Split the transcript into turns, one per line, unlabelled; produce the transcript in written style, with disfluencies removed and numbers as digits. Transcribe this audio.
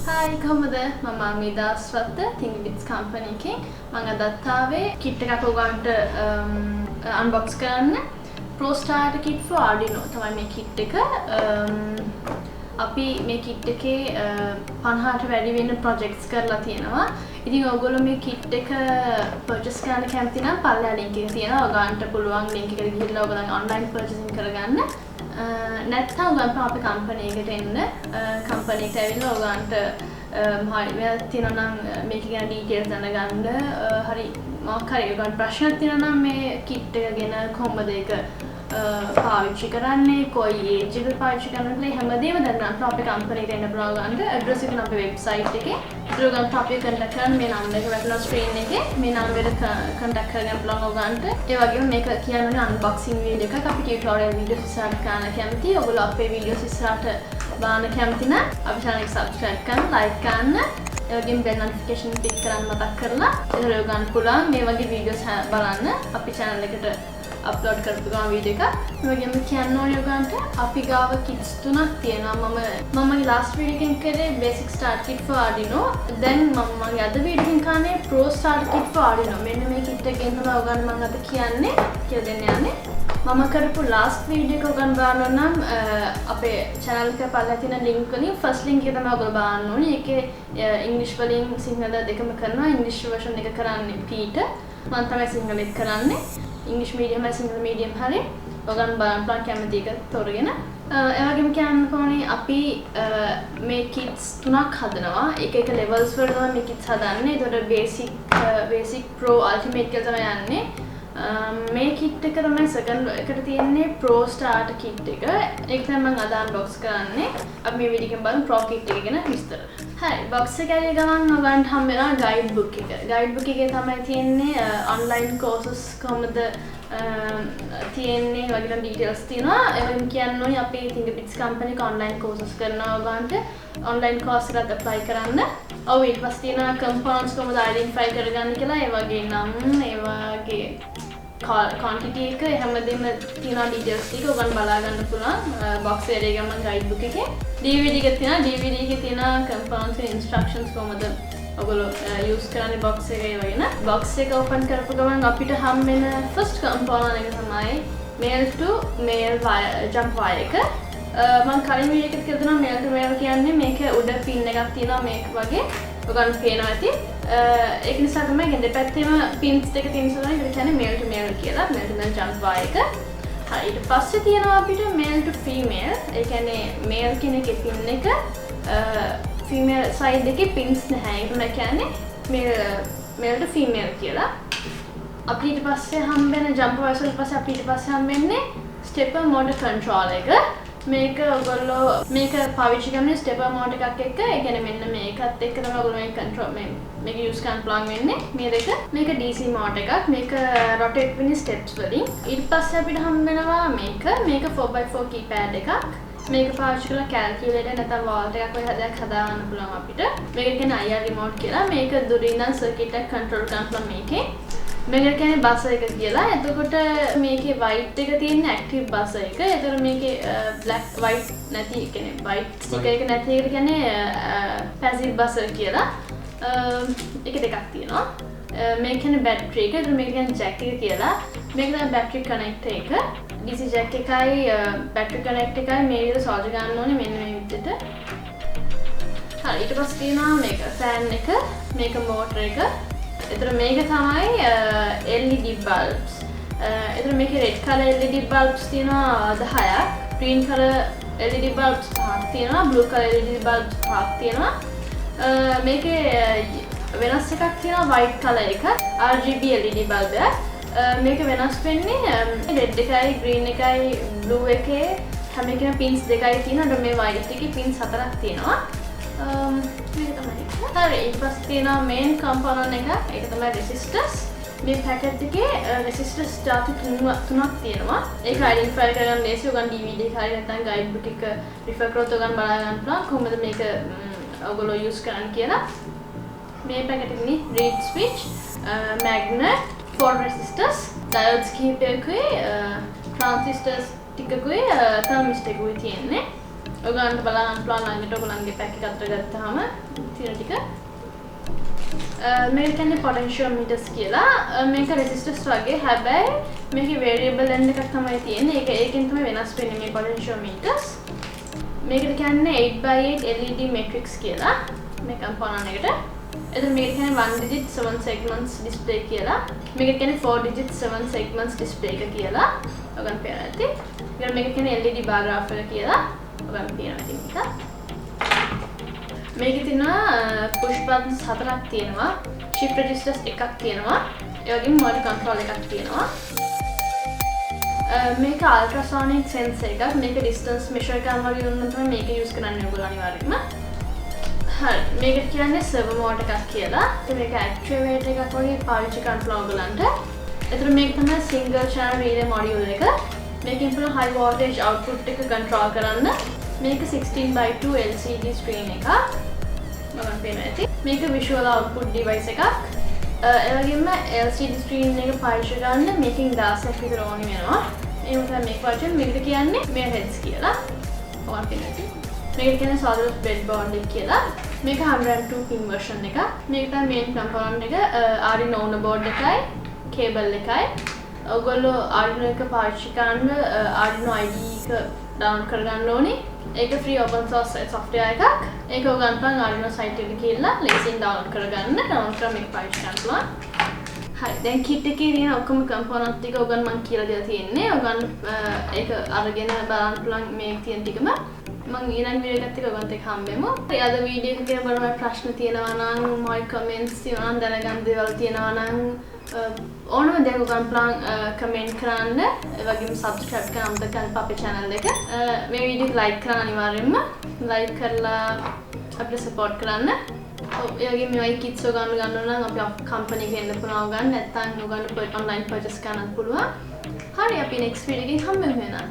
Hi, කොහොමද? මම අමිදා ස්වත්ත Thingbits company එකෙන් මම අදත් ආවේ kit එකක් ඔයගොල්ලන්ට unbox කරන්න. Pro Starter Kit for Arduino තමයි මේ kit එක. අපි මේ kit එකේ 50ට වැඩි වෙන projects කරලා තියෙනවා. ඉතින් ඔයගොල්ලෝ මේ kit එක purchase කරන්න කැමති නම් පල්ලෙහා link එක තියෙනවා. ඔයගොල්ලන්ට පුළුවන් link එකට ගිහිල්ලා ඔයගොල්ලන් online purchasing කරගන්න. නැත්නම් ඔයගොල්ලෝ අපේ කම්පැනි එකට එන්න කම්පැනි එකට ඇවිල්ලා ඔයගොල්ලන්ට හරි තියෙනවා නම් මේක ගැන ඩීටේල්ස් දැනගන්න හරි මොකක් හරි ඔයගොල්ලන්ට ප්‍රශ්නක් තියෙනවා නම් මේ කිට් එක ගැන කොහොමද ඒක පාවිච්චි කරන්නේ කොයි ඒජ් එකකට පාවිච්චි කරන්නද කියලා හැමදේම දැනගන්න අපේ කම්පැනි එකට එන්න පුළුවන් ගන්න ඇඩ්‍රස් එක අපේ වෙබ්සයිට් එකේ ඒක ඔයගොල්ලන්ට අපේ කන්ටැක්ට් කරන්න මේ නම්බර් එක වැටෙනවා ස්ක්‍රීන් එකේ මේ නම්බරෙට කන්ටැක්ට් කරගන්න පුළුවන් ඔයගොල්ලන්ට ඒ වගේම මේක කියන්නේ අන්බොක්සිං වීඩියෝ එකක් අපි ටියුටෝරියල් වීඩියෝස් ඉස්සරහට කරන්න කැමතියි ඔයගොල්ලෝ අපේ වීඩියෝස් ඉස්සරහට බලන්න කැමති නම් අපේ channel එක subscribe කරන්න like කරන්න ඒ වගේම bell notification click කරන්න මතක් කරලා එතකොට ඔයගොල්ලන් පුළුවන් මේ වගේ වීඩියෝස් බලන්න අපේ channel එකට අප්ලෝඩ් කරපු ගමන් වීඩියෝ එකක්. ඒ වගේම කියන්න ඕනේ ඔයගොල්ලන්ට අපි ගාව kits තුනක් තියෙනවා. මම last video එකෙන් කරේ basic start kit for Arduino. දැන් මගේ අද වීඩියෝ එකෙන් කරන්නේ pro start kit for Arduino. මෙන්න මේ kit එකෙන් තමයි ඔයගොල්ලන් මම අද කියන්නේ කියලා දෙන්න යන්නේ. මම කරපු last video එක ඔයගොල්ලන් බලන්න නම් අපේ channel එක පල්ලෙහා තියෙන link වලින් first link එක තමයි ඔයගොල්ලෝ බලන්න ඕනේ. ඒකේ English වලින් සිංහල දෙකම කරනවා. English version එක කරන්නේ Peter. මම තමයි සිංහල එක කරන්නේ. English medium and Single medium හරි ඔයගොල්ලන් බලන්න පුළුවන් කැමති එක තෝරගෙන ඒ වගේම කියන්න ඕනේ අපි මේ kits තුනක් හදනවා එක එක levels වල තමයි මේ kits හදන්නේ ඒතකොට basic pro ultimate කියලා තමයි යන්නේ මේ kit එක තමයි second එකට තියෙන්නේ pro starter kit එක ඒක තමයි මම අද unbox කරන්නේ අපි මේ වීඩියෝ එකෙන් බලමු pro kit එක ගැන විස්තර හරි box එක ඇතුලේ ගමන් ඔයගොල්ලන්ට හම්බ වෙනවා guide book එක guide book එකේ තමයි තියෙන්නේ online courses කොහොමද තියෙන්නේ වගේ details තියෙනවා ඒ වගේම කියන්න ඕනේ අපේ Thingbits company එක online courses කරනවා ඔයගොල්ලන්ට online course එකට apply කරන්න ඔව් ඊට පස්සේ තියෙනවා components කොහොමද identify කරගන්න කියලා ඒ වගේ නම් ඒ වගේ quantity එක හැමදේම තියෙනවා details ටික ඔයගොල්ලන් බලා ගන්න පුළුවන් box එකේ ගමන් guide book එකේ DVD එකක් තියෙනවා DVD එකේ තියෙන components and instructions කොහොමද ඔයගොල්ලෝ use කරන්නේ box එකේ වගේ න box එක open කරපු ගමන් අපිට හම් වෙන first component එක තමයි male to male jump wire එක මම කලින් වීඩියෝ එකත් කියලා දුන්නා male to male කියන්නේ මේක උඩ pin එකක් තියෙනවා මේක වගේ ඔයගොල්ලන් පේනවා ඇති ඒක නිසා තමයි දෙපැත්තේම pins දෙක තියෙන නිසා ඒක කියන්නේ male to male කියලා male to male jump wire එක හරි ඊට පස්සේ තියෙනවා අපිට male to female ඒ කියන්නේ male කියන එකේ pin එක female side එකේ pins නැහැ ඒක කියන්නේ male to female කියලා අපි ඊට පස්සේ හම්බෙන jump wire වල පස්සේ අපි ඊට පස්සේ හම්බෙන්නේ stepper motor control එක මේක ඔයගොල්ලෝ මේක පාවිච්චි කරන්නේ stepper motor එකක් එක්ක ඒ කියන්නේ මෙන්න මේකත් එක්ක තමයි ඔයගොල්ලෝ මේක control මේක use කරන්න පුළුවන් වෙන්නේ මේ දෙක මේක DC motor එකක් මේක rotate වෙන steps වලින් ඊට පස්සේ අපිට හම්බ වෙනවා මේක 4x4 keypad එකක් මේක පාවිච්චි කරලා calculator නැත්නම් volt එකක් වගේ හදයක් හදාගන්න පුළුවන් අපිට මේක කියන්නේ IR remote කියලා මේක දුරින් ඉඳන් circuit එක control කරන්න පුළුවන් මේකේ මේක කියන්නේ buzzer එක කියලා. එතකොට මේකේ white එක තියෙන active buzzer එක. එතකොට මේකේ black white නැති කියන්නේ white sticker එක නැති එකට කියන්නේ passive buzzer කියලා. ඒක දෙකක් තියෙනවා. මේක කියන්නේ battery එක. එතකොට මේක කියන්නේ jack එක කියලා. මේක තමයි battery connector එක. DC jack එකයි battery connector එකයි මේ විදිහට solder ගන්න ඕනේ මෙන්න මේ විදිහට. හරි ඊට පස්සේ තියෙනවා මේක fan එක. මේක motor එක. එතකොට මේක තමයි LED bulbs. එතකොට මේකේ red color LED bulbs තියෙනවා 10ක්, green color LED bulbs 5ක් තියෙනවා, blue color LED bulbs 5ක් තියෙනවා. මේකේ වෙනස් එකක් තියෙනවා white color එක, RGB LED bulb එකක්. මේක වෙනස් වෙන්නේ red එකයි, green එකයි, blue එකේ හැම එකේම pins දෙකයි තියෙනවා. මේ white එකේ pins 4ක් තියෙනවා. මේක තමයි. හරි ඊට පස්සේ තියෙනවා main component එක. ඒක තමයි resistors. මේ packet එකේ resistors ಜಾති තුනක් තියෙනවා. ඒක identify කරගන්න ලේසි. ඔයගොල්ලන් DVD එක හරි නැත්නම් guide book එක refer කරොත් ඔයගොල්ලන් බලා ගන්න පුළුවන් කොහොමද මේක ඔයගොල්ලෝ use කරන්න කියලා. මේ packet එකේ reed switch, magnet, 4 resistors, diodes කිහිපයකුයි, transistors ටිකකුයි, thermistor එකකුයි තියෙන්නේ. ඔයගලන්ට බලන්න පුළුවන් ළඟට ඔයගලන්ගේ පැක් එක අතර ගත්තාම තියෙන ටික මේක කියන්නේ potentiometers කියලා. මේක resistors වගේ. හැබැයි මේකේ variable end එකක් තමයි තියෙන්නේ. ඒකෙන් තමයි වෙනස් වෙන්නේ මේ potentiometers. මේකට කියන්නේ 8x8 LED matrix කියලා මේ component එකට. එතන මේක කියන්නේ 1 digit 7 segments display කියලා. මේක කියන්නේ 4 digit 7 segments display එක කියලා. ඔයගොල්ලෝ පේනවා ඇති. ඊළඟ මේක කියන්නේ LED bar graph එක කියලා. ඔයගොල්ලෝ පේනවා ඇති මේක. මේකේ තියෙනවා push buttons 4ක් තියෙනවා. shift registers එකක් තියෙනවා. ඒ වගේම motor control එකක් තියෙනවා. මේක ultrasonic sensor එකක්. මේක distance measure කරන්න වගේ උනන තමයි මේක use කරන්නේ ඔයගොල්ලෝ අනිවාර්යයෙන්ම. හරි. මේකට කියන්නේ servo motor එකක් කියලා. මේක actuator එකක් වගේ පාවිච්චි කරන්න ඔයගොල්ලන්ට. ඒතර මේක තමයි single channel relay module එක. මේකෙන් පුළුවන් high voltage output එක control කරන්න. මේක 16:2 LCD screen එකක්. මම පේනවා ඇති. මේක visual output device එකක්. ඒ වගේම LCD screen එක පාවිච්චි කරන්න මේකෙන් 16ක් විතර ඕනි වෙනවා. ඒ වගේම මේක වචන මේකට කියන්නේ megahertz කියලා. ඔයාලා පේනවා ඇති. මේකට කියන්නේ solid breadboard එක කියලා. මේක 102 pin version එක. මේක තමයි main component එක. Arduino Uno board එකයි, cable එකයි. ඔයගොල්ලෝ Arduino එක පාවිච්චි කරන්න Arduino IDE එක download කරගන්න ඕනේ. ඒක free open source software එකක්. ඒක ඔයගොල්ලන් පුළුවන් Arduino site එකට ගිහලා ලේසියෙන් download කරගන්න. download කරලා මේක පාවිච්චි කරන්න පුළුවන්. හරි. දැන් kit එකේ තියෙන ඔක්කොම component ටික ඔයගොල්ලන් මම කියලා දෙලා තියෙන්නේ. ඔයගොල්ලන් ඒක අරගෙන බලන්න පුළුවන් මේ තියෙන ටිකම. මම ඊළඟ වීඩියෝ එකත් එක්ක ඔයගොල්ලන්ට එක්ක හම්බෙමු. අද වීඩියෝ එක ගැන බලන්න ප්‍රශ්න තියෙනවා නම් මොයි කමෙන්ට්ස් තියෙනවා නම් දැනගන්න දේවල් තියෙනවා නම් ඕනම දෙයක් ඔයගොල්ලන් පුළුවන් කමෙන්ට් කරන්න. ඒ වගේම subscribe කරන්න අමතක කරන්න අපේ channel එක. මේ වීඩියෝ එක like කරන්න අනිවාර්යෙන්ම. like කරලා අපිට support කරන්න. ඔය වගේ මේ kits ඔයගොල්ලන් ගන්න නම් අපි company එකේ එන්න පුළුවන් ගන්න. නැත්නම් ඔයගොල්ලන් online purchase කරන්නත් පුළුවන්. හරි අපි next video එකකින් හම්බෙමු වෙනවා.